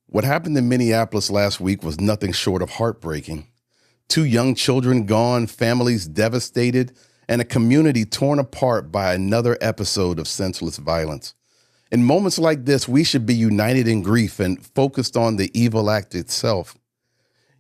What happened in Minneapolis last week was nothing short of heartbreaking. 2 young children gone, families devastated, and a community torn apart by another episode of senseless violence. In moments like this, we should be united in grief and focused on the evil act itself.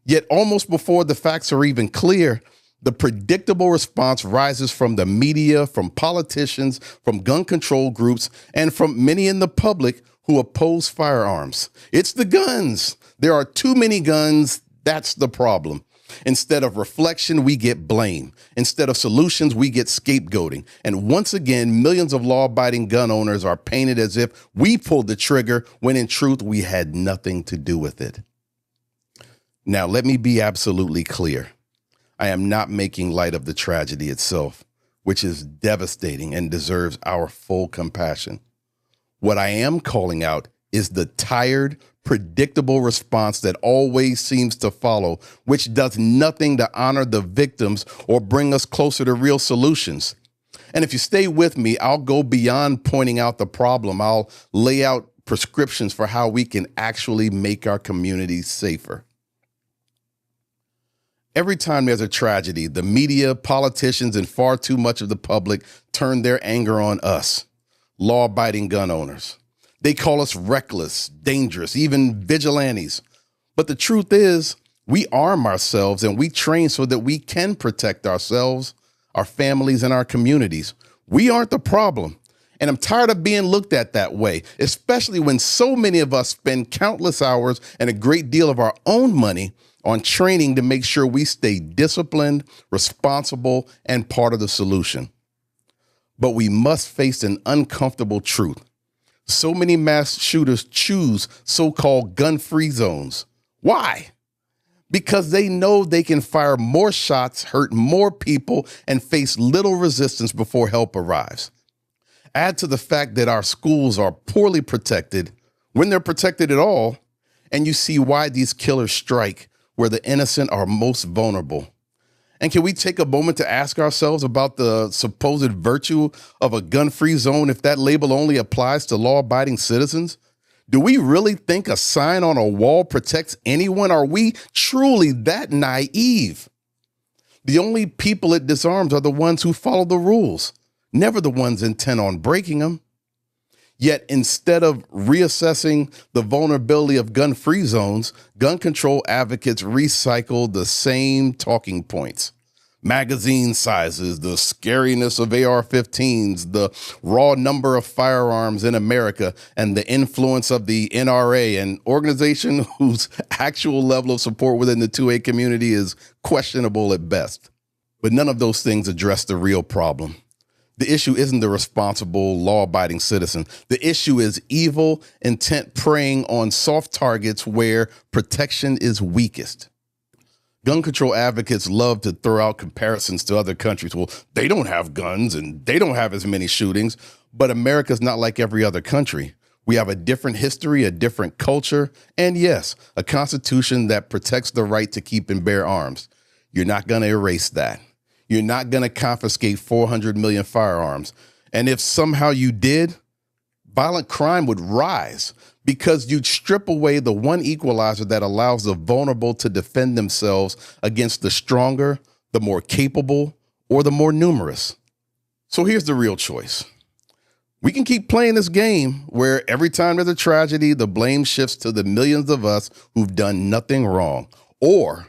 Yet almost before the facts are even clear, the predictable response rises from the media, from politicians, from gun control groups, and from many in the public who oppose firearms. It's the guns. There are too many guns. That's the problem. Instead of reflection, we get blame. Instead of solutions, we get scapegoating. And once again, millions of law-abiding gun owners are painted as if we pulled the trigger when in truth, we had nothing to do with it. Now, let me be absolutely clear. I am not making light of the tragedy itself, which is devastating and deserves our full compassion. What I am calling out is the tired, predictable response that always seems to follow, which does nothing to honor the victims or bring us closer to real solutions. And if you stay with me, I'll go beyond pointing out the problem. I'll lay out prescriptions for how we can actually make our communities safer. Every time there's a tragedy, the media, politicians, and far too much of the public turn their anger on us, law-abiding gun owners. They call us reckless, dangerous, even vigilantes. But the truth is, we arm ourselves and we train so that we can protect ourselves, our families, and our communities. We aren't the problem. And I'm tired of being looked at that way, especially when so many of us spend countless hours and a great deal of our own money on training to make sure we stay disciplined, responsible, and part of the solution. But we must face an uncomfortable truth. So many mass shooters choose so-called gun-free zones. Why? Because they know they can fire more shots, hurt more people, and face little resistance before help arrives. Add to the fact that our schools are poorly protected, when they're protected at all, and you see why these killers strike where the innocent are most vulnerable. And can we take a moment to ask ourselves about the supposed virtue of a gun-free zone if that label only applies to law-abiding citizens? Do we really think a sign on a wall protects anyone? Are we truly that naive? The only people it disarms are the ones who follow the rules, never the ones intent on breaking them. Yet instead of reassessing the vulnerability of gun-free zones, gun control advocates recycle the same talking points. Magazine sizes, the scariness of AR-15s, the raw number of firearms in America, and the influence of the NRA, an organization whose actual level of support within the 2A community is questionable at best. But none of those things address the real problem. The issue isn't the responsible, law-abiding citizen. The issue is evil intent preying on soft targets where protection is weakest. Gun control advocates love to throw out comparisons to other countries. Well, they don't have guns and they don't have as many shootings, but America's not like every other country. We have a different history, a different culture, and yes, a constitution that protects the right to keep and bear arms. You're not going to erase that. You're not going to confiscate 400 million firearms. And if somehow you did, violent crime would rise because you'd strip away the one equalizer that allows the vulnerable to defend themselves against the stronger, the more capable, or the more numerous. So here's the real choice. We can keep playing this game where every time there's a tragedy, the blame shifts to the millions of us who've done nothing wrong. Or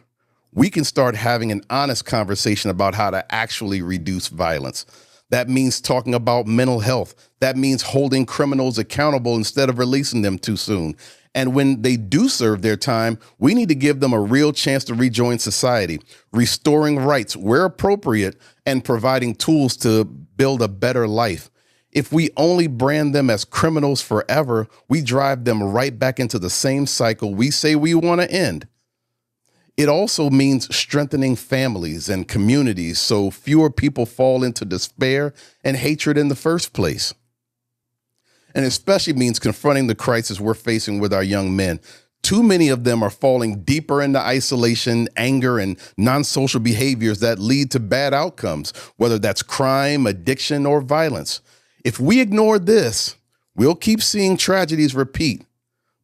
we can start having an honest conversation about how to actually reduce violence. That means talking about mental health. That means holding criminals accountable instead of releasing them too soon. And when they do serve their time, we need to give them a real chance to rejoin society, restoring rights where appropriate and providing tools to build a better life. If we only brand them as criminals forever, we drive them right back into the same cycle we say we want to end. It also means strengthening families and communities so fewer people fall into despair and hatred in the first place. And especially means confronting the crisis we're facing with our young men. Too many of them are falling deeper into isolation, anger, and non-social behaviors that lead to bad outcomes, whether that's crime, addiction, or violence. If we ignore this, we'll keep seeing tragedies repeat.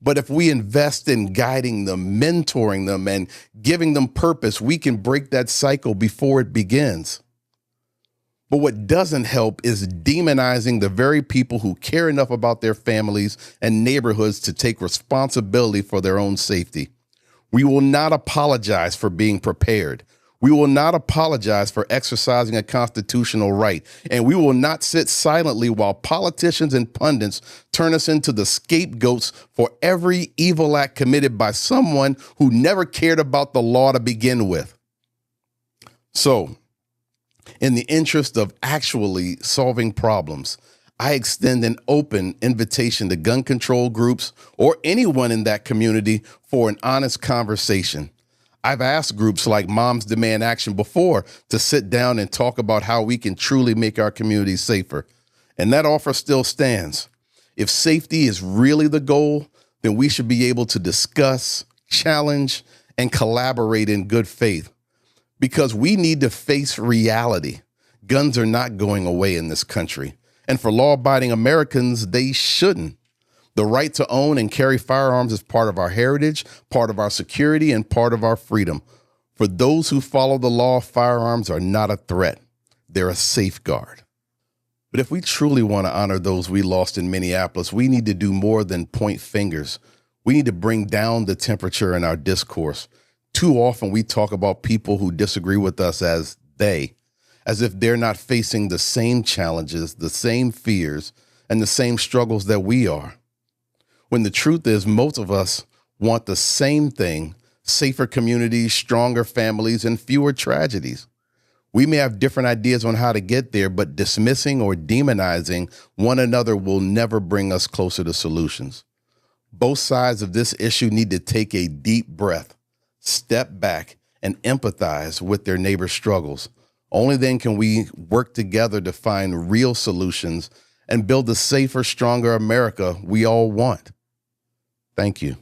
But if we invest in guiding them, mentoring them, and giving them purpose, we can break that cycle before it begins. But what doesn't help is demonizing the very people who care enough about their families and neighborhoods to take responsibility for their own safety. We will not apologize for being prepared. We will not apologize for exercising a constitutional right. And we will not sit silently while politicians and pundits turn us into the scapegoats for every evil act committed by someone who never cared about the law to begin with. So, in the interest of actually solving problems, I extend an open invitation to gun control groups or anyone in that community for an honest conversation. I've asked groups like Moms Demand Action before to sit down and talk about how we can truly make our communities safer. And that offer still stands. If safety is really the goal, then we should be able to discuss, challenge, and collaborate in good faith. Because we need to face reality. Guns are not going away in this country. And for law-abiding Americans, they shouldn't. The right to own and carry firearms is part of our heritage, part of our security, and part of our freedom. For those who follow the law, firearms are not a threat. They're a safeguard. But if we truly want to honor those we lost in Minneapolis, we need to do more than point fingers. We need to bring down the temperature in our discourse. Too often we talk about people who disagree with us as they, as if they're not facing the same challenges, the same fears, and the same struggles that we are. When the truth is, most of us want the same thing: safer communities, stronger families, and fewer tragedies. We may have different ideas on how to get there, but dismissing or demonizing one another will never bring us closer to solutions. Both sides of this issue need to take a deep breath, step back, and empathize with their neighbors' struggles. Only then can we work together to find real solutions and build the safer, stronger America we all want. Thank you.